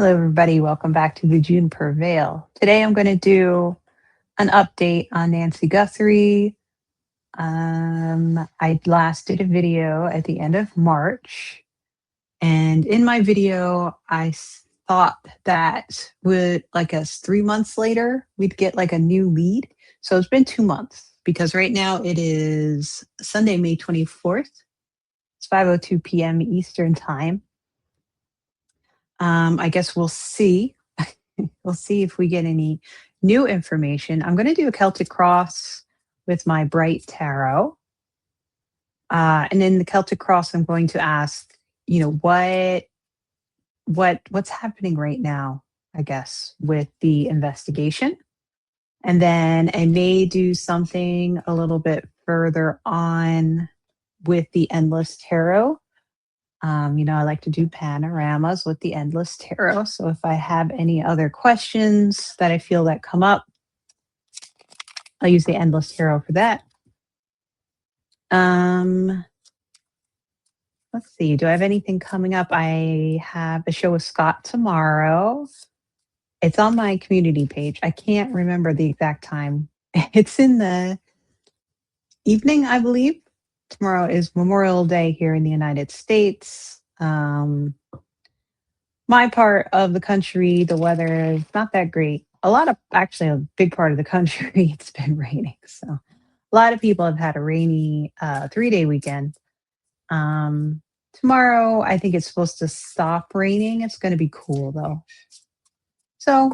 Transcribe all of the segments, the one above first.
Hello, everybody. Welcome back to the Juniper Vale. Today, I'm going to do an update on Nancy Guthrie. I last did a video at the end of March, and in my video, thought that would like us 3 months later, we'd get like a new lead. So it's been 2 months because right now it is Sunday, May 24th. It's 5:02 p.m. Eastern Time. I guess we'll see. We'll see if we get any new information. I'm going to do a Celtic Cross with my Bright Tarot. And in the Celtic Cross, I'm going to ask, what's happening right now, I guess, with the investigation. And then I may do something a little bit further on with the Endless Tarot. I like to do panoramas with the Endless Tarot. So if I have any other questions that I feel that come up, I'll use the Endless Tarot for that. Let's see. Do I have anything coming up? I have a show with Scott tomorrow. It's on my community page. I can't remember the exact time. It's in the evening, I believe. Tomorrow is Memorial Day here in the United States. My part of the country, the weather is not that great. Actually, a big part of the country, it's been raining. So a lot of people have had a rainy 3-day weekend. Tomorrow, I think it's supposed to stop raining. It's going to be cool, though. So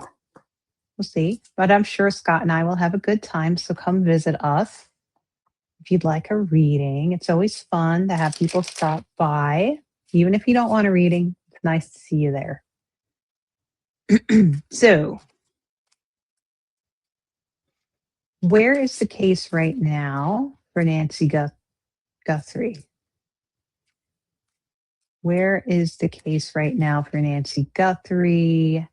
we'll see. But I'm sure Scott and I will have a good time. So come visit us. If you'd like a reading, it's always fun to have people stop by. Even if you don't want a reading, it's nice to see you there. So, where is the case right now for Nancy Guthrie? Where is the case right now for Nancy Guthrie?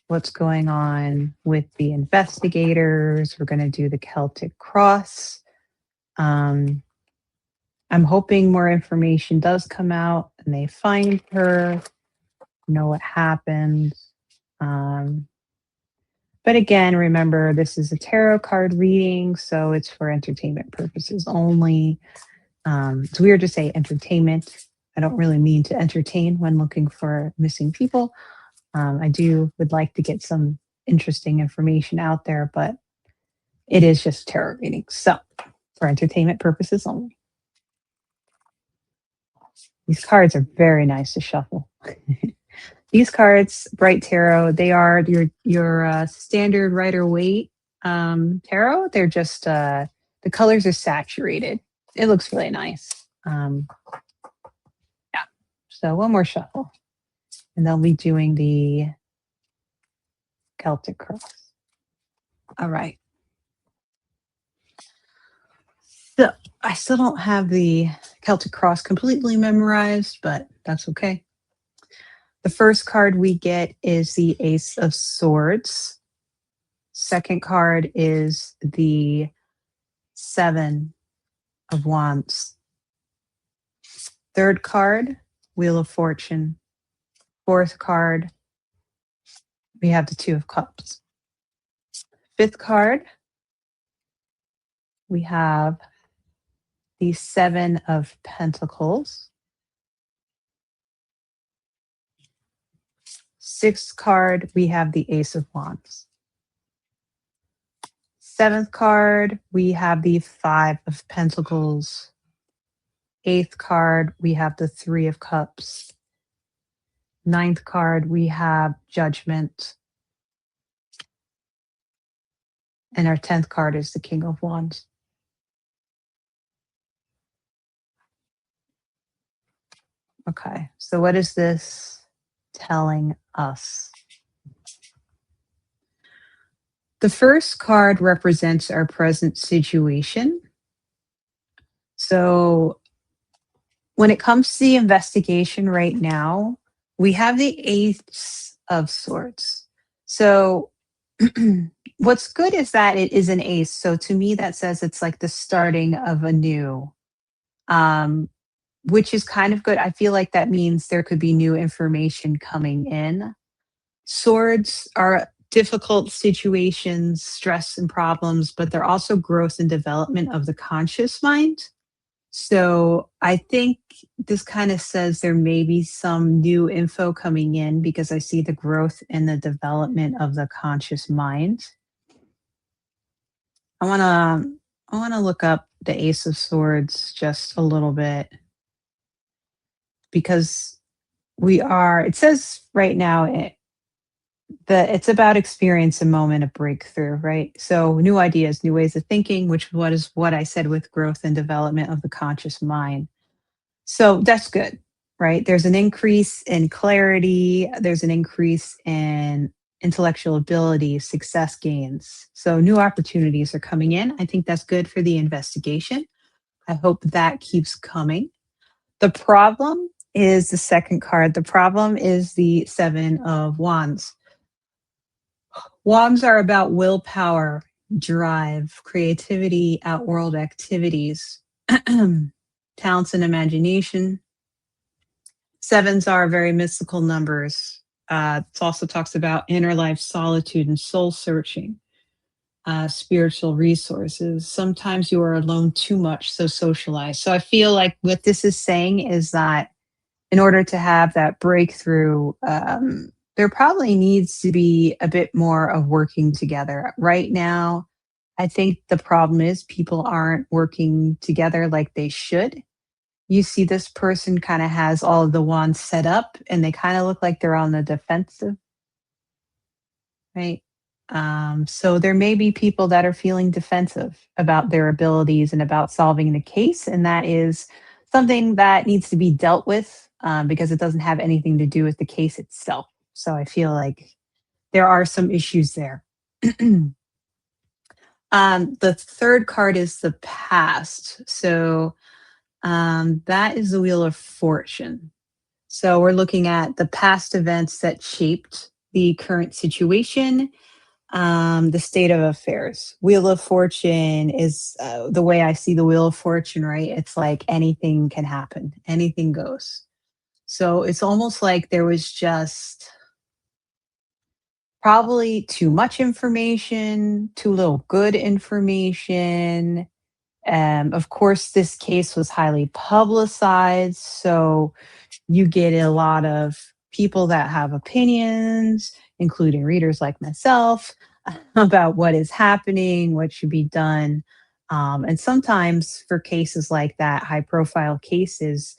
What's going on with the investigators? We're going to do the Celtic Cross. I'm hoping more information does come out and they find her, know what happened. But again, remember, this is a tarot card reading, so it's for entertainment purposes only. It's weird to say entertainment. I don't really mean to entertain when looking for missing people. I would like to get some interesting information out there, but it is just tarot reading. So for entertainment purposes only. These cards are very nice to shuffle. These cards, Bright Tarot, they are your standard Rider-Waite tarot. They're just, the colors are saturated. It looks really nice. Yeah. So one more shuffle. And they'll be doing the Celtic Cross. All right. So I still don't have the Celtic Cross completely memorized, but that's okay. The first card we get is the Ace of Swords. Second card is the Seven of Wands. Third card, Wheel of Fortune. Fourth card, we have the Two of Cups. Fifth card, we have the Seven of Pentacles. Sixth card, we have the Ace of Wands. Seventh card, we have the Five of Pentacles. Eighth card, we have the Three of Cups. Ninth card, we have Judgment. And our 10th card is the King of Wands. Okay, so what is this telling us? The first card represents our present situation. So when it comes to the investigation right now, we have the Ace of Swords. So what's good is that it is an ace. So to me, that says it's like the starting of a new, which is kind of good. I feel like that means there could be new information coming in. Swords are difficult situations, stress and problems, but they're also growth and development of the conscious mind. So I think this kind of says there may be some new info coming in because I see the growth and the development of the conscious mind. I want to I want to look up the Ace of Swords just a little bit because it says right now that it's about experience a moment of breakthrough, right? So new ideas, new ways of thinking, which is what I said with growth and development of the conscious mind. So that's good, right? There's an increase in clarity, there's an increase in intellectual ability, success gains. So new opportunities are coming in. I think that's good for the investigation. I hope that keeps coming. The problem is the second card. The problem is the Seven of Wands. Wands are about willpower, drive, creativity, outworld activities, talents and imagination. Sevens are very mystical numbers. It also talks about inner life solitude and soul searching, spiritual resources. Sometimes you are alone too much, so socialize. So I feel like what this is saying is that in order to have that breakthrough, there probably needs to be a bit more of working together. Right now, I think the problem is people aren't working together like they should. You see this person kind of has all of the wands set up and they kind of look like they're on the defensive, right? So there may be people that are feeling defensive about their abilities and about solving the case, and that is something that needs to be dealt with because it doesn't have anything to do with the case itself. So I feel like there are some issues there. The third card is the past. So that is the Wheel of Fortune. So we're looking at the past events that shaped the current situation, the state of affairs. Wheel of Fortune is the way I see the Wheel of Fortune, right? It's like anything can happen, anything goes. So it's almost like there was just probably too much information, too little good information. Of course, this case was highly publicized. So you get a lot of people that have opinions, including readers like myself, about what is happening, what should be done. And sometimes for cases like that, high profile cases,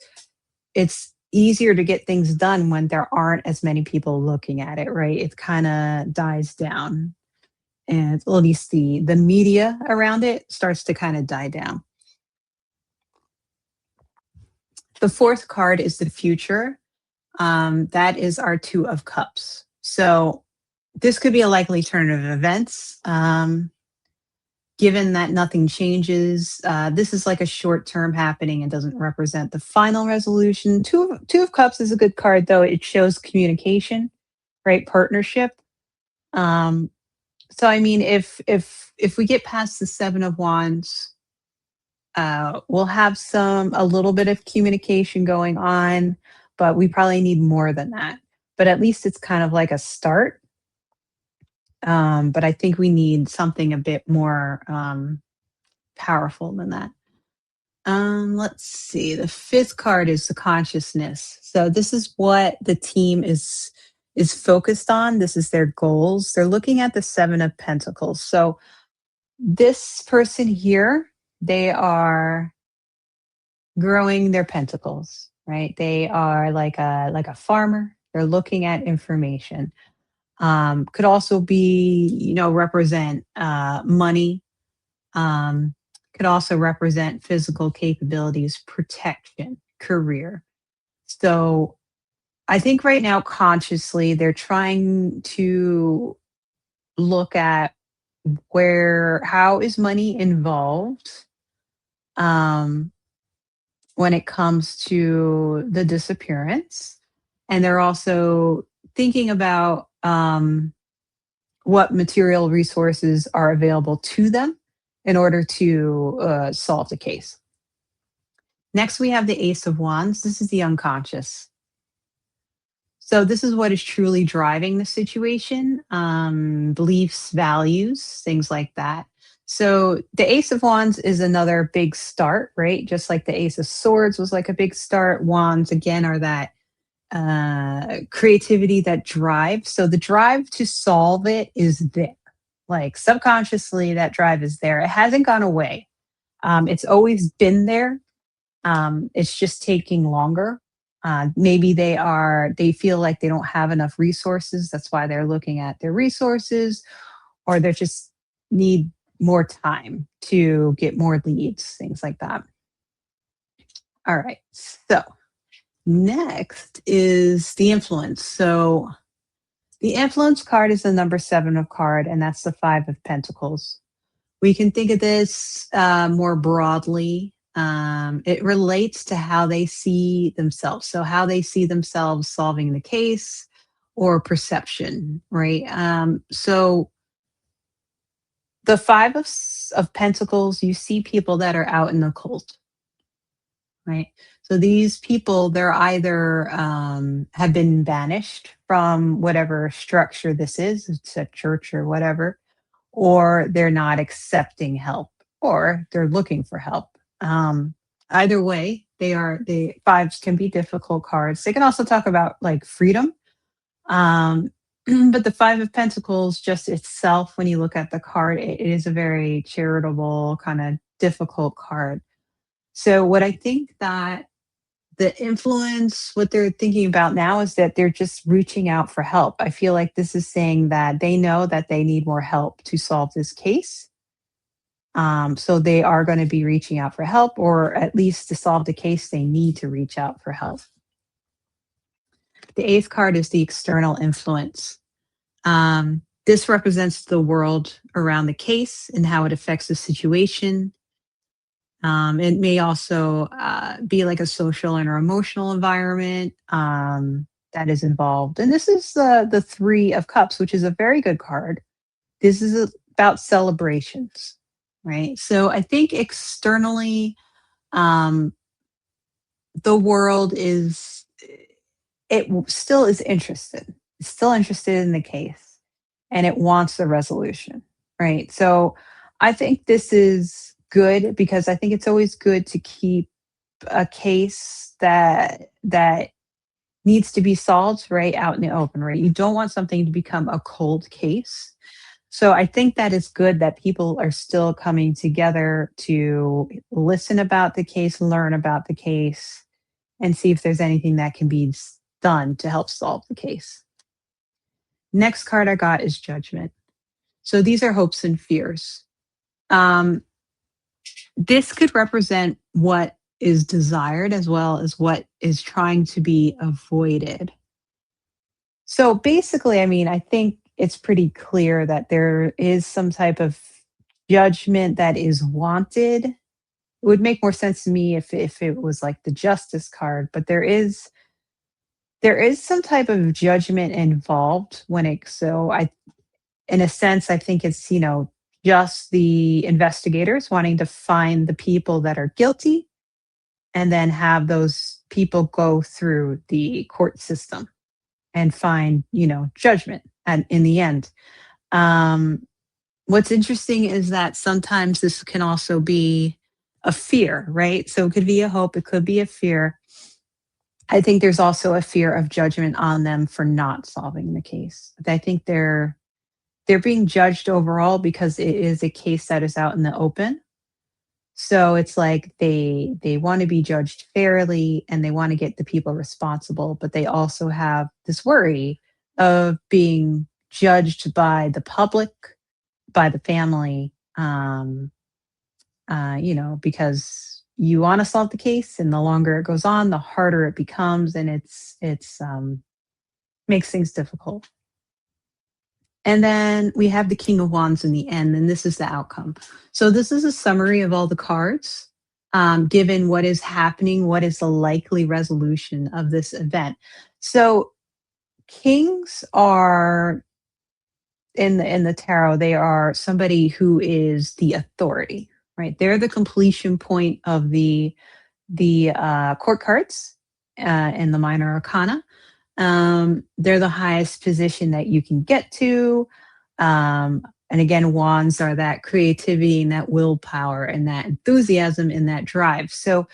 it's easier to get things done when there aren't as many people looking at it, right? It kind of dies down. And at least the media around it starts to kind of die down. The fourth card is the future. That is our Two of Cups. So this could be a likely turn of events. Given that nothing changes, this is like a short term happening and doesn't represent the final resolution. Two of Cups is a good card, though. It shows communication, right? Partnership. Um, so I mean, if we get past the Seven of Wands, we'll have a little bit of communication going on, but we probably need more than that. But at least it's kind of like a start. But I think we need something a bit more powerful than that. Let's see. The fifth card is the consciousness. So this is what the team is focused on. This is their goals. They're looking at the Seven of Pentacles. So this person here, they are growing their pentacles, right? They are like a farmer. They're looking at information. Could also be, represent money. Could also represent physical capabilities, protection, career. So I think right now, consciously, they're trying to look at how is money involved um, when it comes to the disappearance. And they're also thinking about what material resources are available to them in order to solve the case. Next, we have the Ace of Wands. This is the unconscious. So this is what is truly driving the situation, beliefs, values, things like that. So the Ace of Wands is another big start, right? Just like the Ace of Swords was like a big start. Wands again are that creativity, that drive. So the drive to solve it is there. Like subconsciously, that drive is there. It hasn't gone away. It's always been there. It's just taking longer. Maybe they feel like they don't have enough resources. That's why they're looking at their resources, or they just need more time to get more leads, things like that. All right. So next is the influence. So the influence card is the number 7 of card, and that's the 5 of pentacles. We can think of this more broadly. It relates to how they see themselves. So, how they see themselves solving the case or perception, right? So, the 5 of pentacles, you see people that are out in the occult, right? So, these people, they're either have been banished from whatever structure this is, it's a church or whatever, or they're not accepting help, or they're looking for help. Either way, the fives can be difficult cards. They can also talk about like freedom. Um, but the 5 of Pentacles, just itself, when you look at the card, it is a very charitable, kind of difficult card. So, what I think that the influence, what they're thinking about now is that they're just reaching out for help. I feel like this is saying that they know that they need more help to solve this case. So they are going to be reaching out for help, or at least to solve the case, they need to reach out for help. The eighth card is the external influence. This represents the world around the case and how it affects the situation. It may also be like a social and or emotional environment that is involved. And this is the 3 of Cups, which is a very good card. This is about celebrations, right? So I think externally, um, the world still is interested. It's still interested in the case, and it wants the resolution, right? So I think this is good because I think it's always good to keep a case that needs to be solved right out in the open, right? You don't want something to become a cold case. So I think that is good that people are still coming together to listen about the case, learn about the case, and see if there's anything that can be done to help solve the case. Next card I got is Judgment. So these are hopes and fears. Um, this could represent what is desired as well as what is trying to be avoided. So basically, I mean, I think it's pretty clear that there is some type of judgment that is wanted. It would make more sense to me if it was like the Justice card, but there is some type of judgment involved when it so I in a sense I think it's, just the investigators wanting to find the people that are guilty and then have those people go through the court system and find, judgment and in the end. Um, what's interesting is that sometimes this can also be a fear, right? So it could be a hope, it could be a fear. I think there's also a fear of judgment on them for not solving the case. I think they're being judged overall because it is a case that is out in the open. So it's like they want to be judged fairly and they want to get the people responsible, but they also have this worry of being judged by the public, by the family, because you want to solve the case, and the longer it goes on, the harder it becomes, and it's makes things difficult. And then we have the King of Wands in the end, and this is the outcome. So this is a summary of all the cards, given what is happening, what is the likely resolution of this event. So kings are in the tarot, they are somebody who is the authority, right? They're the completion point of the court cards and the minor arcana. They're the highest position that you can get to. And again, wands are that creativity and that willpower and that enthusiasm and that drive. So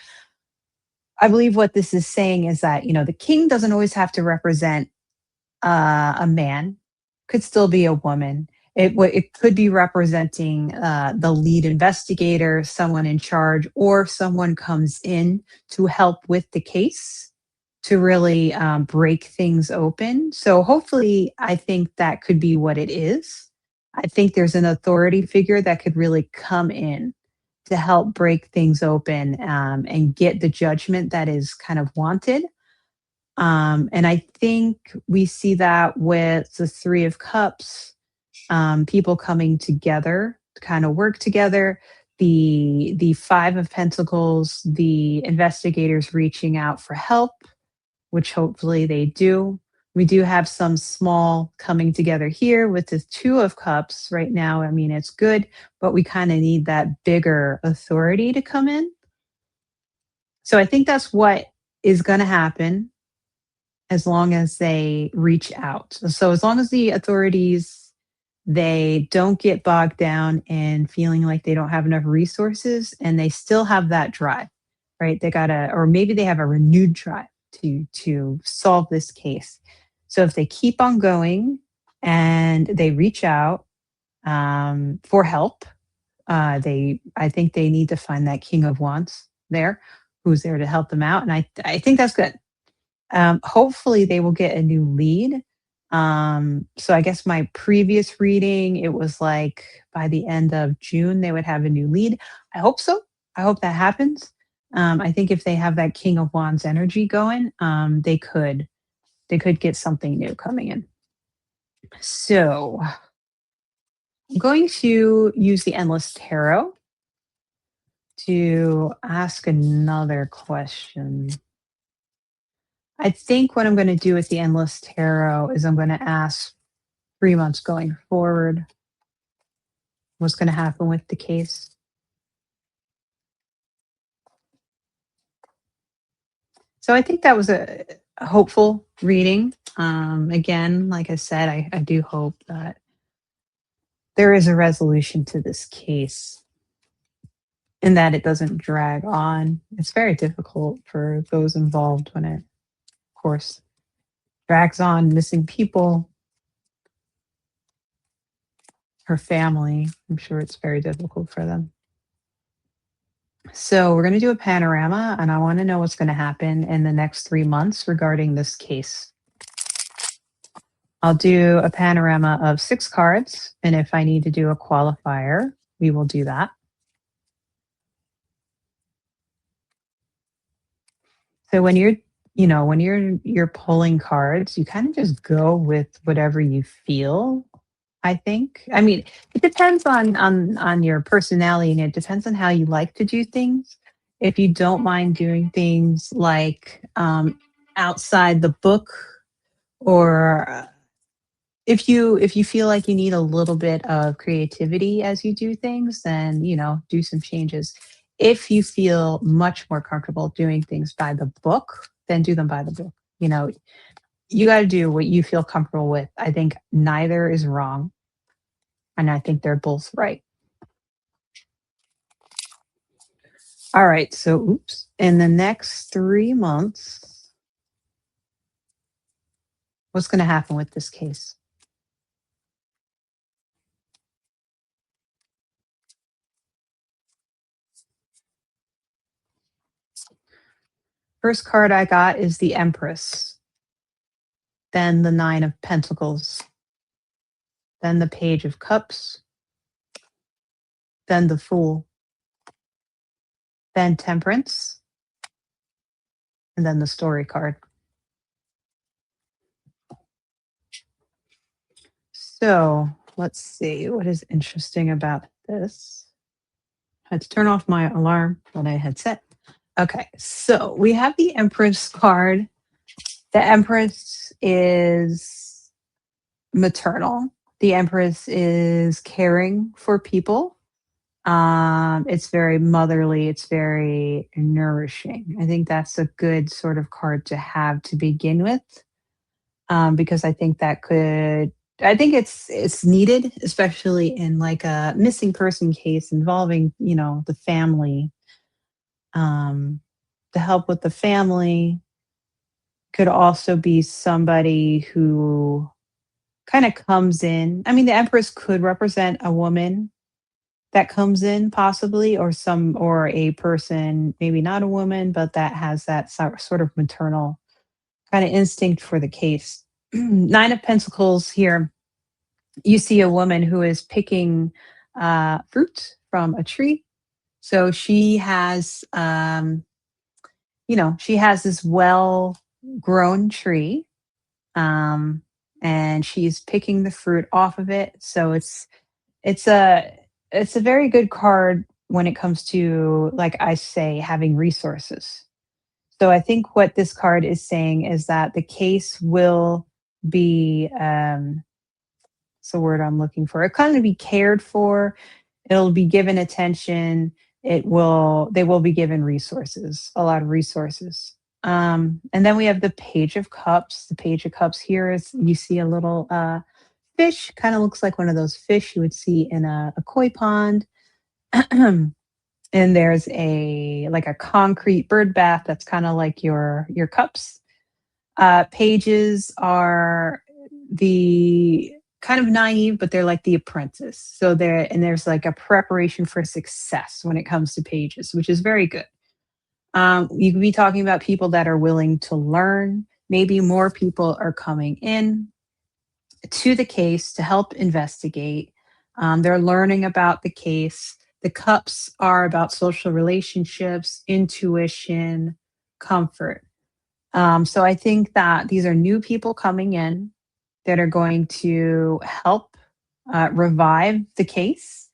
I believe what this is saying is that, the king doesn't always have to represent a man, could still be a woman. It could be representing the lead investigator, someone in charge, or someone comes in to help with the case to really break things open. So hopefully, I think that could be what it is. I think there's an authority figure that could really come in to help break things open and get the judgment that is kind of wanted. And I think we see that with the Three of Cups, people coming together to kind of work together. The Five of Pentacles, the investigators reaching out for help, which hopefully they do. We do have some small coming together here with the Two of Cups right now. I mean, it's good, but we kind of need that bigger authority to come in. So I think that's what is going to happen as long as they reach out. So as long as the authorities they don't get bogged down in feeling like they don't have enough resources and they still have that drive, right? They got to or maybe they have a renewed drive to solve this case. So if they keep on going and they reach out for help, I think they need to find that king of wands there who's there to help them out. And I think that's good. Hopefully, they will get a new lead. So I guess my previous reading, it was like by the end of June, they would have a new lead. I hope so. I hope that happens. I think if they have that King of Wands energy going, they could get something new coming in. So I'm going to use the Endless Tarot to ask another question. I think what I'm going to do with the Endless Tarot is I'm going to ask 3 months going forward what's going to happen with the case. So I think that was a hopeful reading. Again, like I said, I do hope that there is a resolution to this case and that it doesn't drag on. It's very difficult for those involved when it, of course, drags on, missing people, her family. I'm sure it's very difficult for them. So we're going to do a panorama, and I want to know what's going to happen in the next 3 months regarding this case. I'll do a panorama of 6 cards, and if I need to do a qualifier, we will do that. So when you're pulling cards, you kind of just go with whatever you feel. I think. I mean, it depends on your personality, and it depends on how you like to do things. If you don't mind doing things like outside the book, or if you feel like you need a little bit of creativity as you do things, then do some changes. If you feel much more comfortable doing things by the book, then do them by the book. You got to do what you feel comfortable with. I think neither is wrong. And I think they're both right. All right. So, oops. In the next 3 months, what's going to happen with this case? First card I got is the Empress, then the Nine of Pentacles, then the Page of Cups, then the Fool, then Temperance, and then the Story card. So let's see what is interesting about this. I had to turn off my alarm that I had set. Okay, so we have the Empress card. The Empress is maternal. The Empress is caring for people. It's very motherly. It's very nourishing. I think that's a good sort of card to have to begin with. because I think it's needed, especially in like a missing person case involving, the family. Um, the help with the family could also be somebody who kind of comes in. I mean, the Empress could represent a woman that comes in possibly, or a person, maybe not a woman, but that has that sort of maternal kind of instinct for the case. Nine of Pentacles here, you see a woman who is picking fruit from a tree. So she has this well grown tree, um, and she's picking the fruit off of it. So it's a it's a very good card when it comes to, like I say, having resources. So I think what this card is saying is that the case will be, what's the word I'm looking for? It kind of be cared for. It'll be given attention. They will be given resources, a lot of resources. And then we have the Page of Cups. The Page of Cups here is, you see a little fish, kind of looks like one of those fish you would see in a koi pond. And there's a concrete bird bath that's kind of like your cups. Pages are the kind of naive, but they're like the apprentice. So there's like a preparation for success when it comes to pages, which is very good. You could be talking about people that are willing to learn. Maybe more people are coming in to the case to help investigate. They're learning about the case. The cups are about social relationships, intuition, comfort. So I think that these are new people coming in that are going to help revive the case.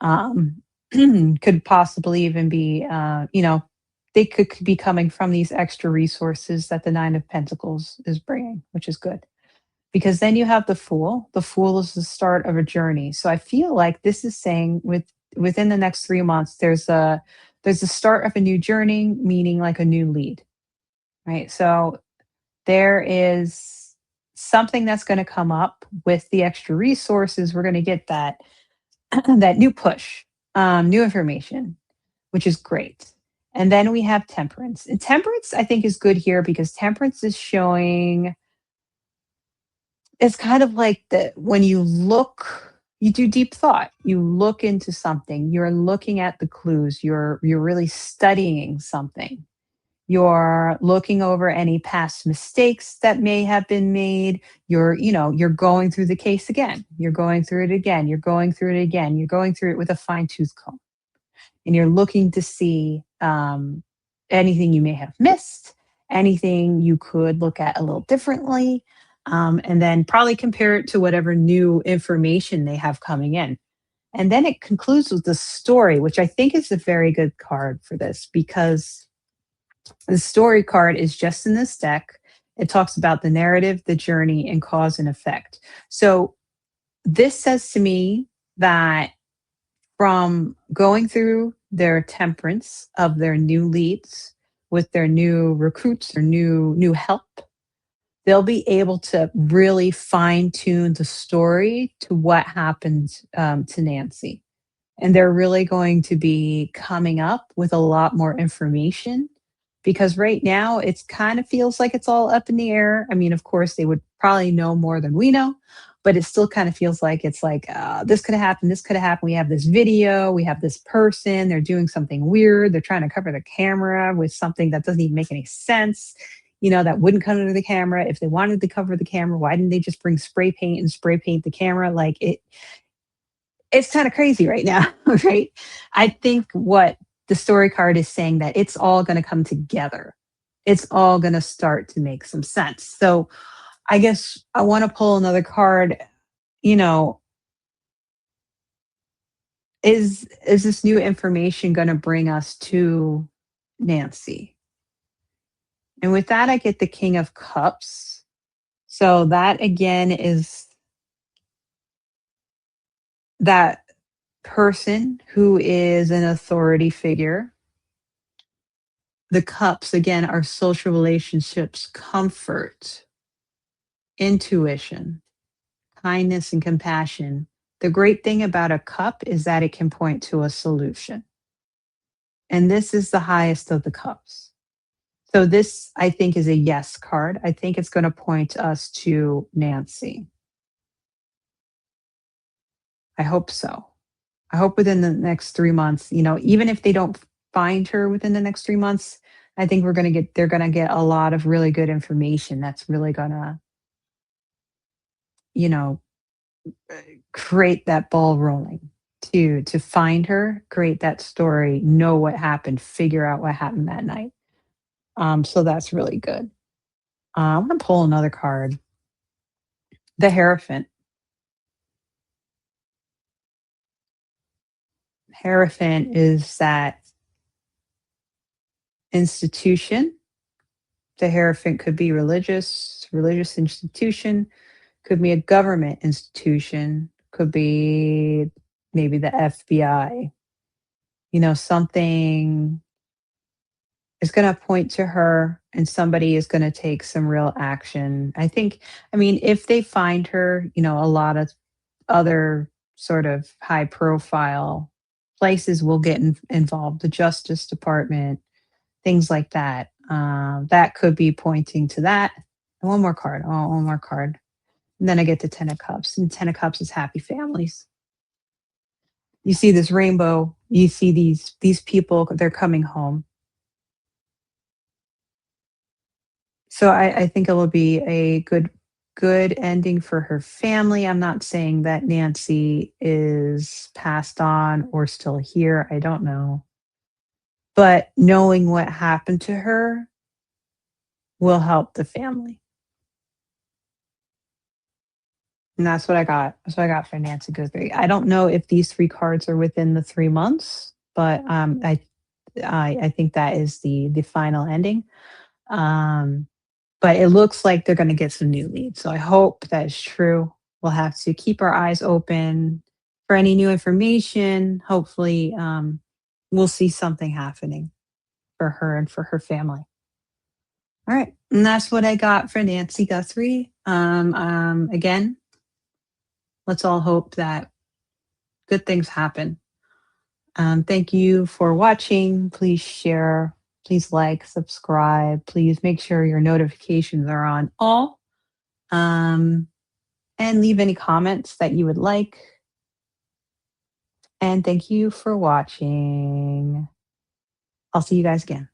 Um, could possibly even be, they could be coming from these extra resources that the Nine of Pentacles is bringing, which is good. Because then you have the Fool. The Fool is the start of a journey. So I feel like this is saying within the next 3 months, there's a start of a new journey, meaning like a new lead, right? So there is something that's going to come up with the extra resources. We're going to get that that new push, new information, which is great. And then we have Temperance. And Temperance, I think, is good here because Temperance is showing, it's kind of like the when you do deep thought, you look into something, you're looking at the clues, you're really studying something. You're looking over any past mistakes that may have been made. You're going through the case again. You're going through it again. You're going through it again. You're going through it with a fine tooth comb. And you're looking to see anything you may have missed, anything you could look at a little differently, and then probably compare it to whatever new information they have coming in. And then it concludes with the story, which I think is a very good card for this because the story card is just in this deck. It talks about the narrative, the journey, and cause and effect. So this says to me that from going through their temperance of their new leads with their new recruits or new help, they'll be able to really fine tune the story to what happened to Nancy. And they're really going to be coming up with a lot more information because right now it's kind of feels like it's all up in the air. I mean, of course, they would probably know more than we know, but it still kind of feels like it's like this could have happened, this could have happened. We have this video, we have this person, they're doing something weird, they're trying to cover the camera with something that doesn't even make any sense. That wouldn't come under the camera. If they wanted to cover the camera, why didn't they just bring spray paint and spray paint the camera? Like it's kind of crazy right now, right? I think what the story card is saying that it's all going to come together. It's all going to start to make some sense. So I guess I want to pull another card. You know, is this new information going to bring us to Nancy? And with that, I get the King of Cups. So that again is that person who is an authority figure. The cups again are social relationships, comfort. intuition, kindness, and compassion. The great thing about a cup is that it can point to a solution. And this is the highest of the cups. So this, I think, is a yes card. I think it's going to point us to Nancy. I hope so. I hope within the next 3 months, even if they don't find her within the next 3 months, I think they're gonna get a lot of really good information that's really gonna, you know, uh, create that ball rolling to find her, create that story, know what happened, figure out what happened that night. So that's really good. I'm gonna pull another card. The Hierophant. Hierophant is that institution. The Hierophant could be religious institution, could be a government institution, could be maybe the FBI. Something is going to point to her and somebody is going to take some real action. I mean, if they find her, a lot of other sort of high profile places will get involved, the Justice Department, things like that. That could be pointing to that. And one more card. Oh, one more card. And then I get the 10 of Cups. And 10 of Cups is happy families. You see this rainbow, you see these people, they're coming home. So I think it will be a good ending for her family. I'm not saying that Nancy is passed on or still here. I don't know. But knowing what happened to her will help the family. And that's what I got. That's what I got for Nancy Guthrie. I don't know if these 3 cards are within the 3 months, but, I think that is the final ending. Um, but it looks like they're gonna get some new leads, so I hope that is true. We'll have to keep our eyes open for any new information. Hopefully, we'll see something happening for her and for her family. Alright, and that's what I got for Nancy Guthrie. Again, let's all hope that good things happen. Thank you for watching. Please share, please like, subscribe. Please make sure your notifications are on all. Um, and leave any comments that you would like. And thank you for watching. I'll see you guys again.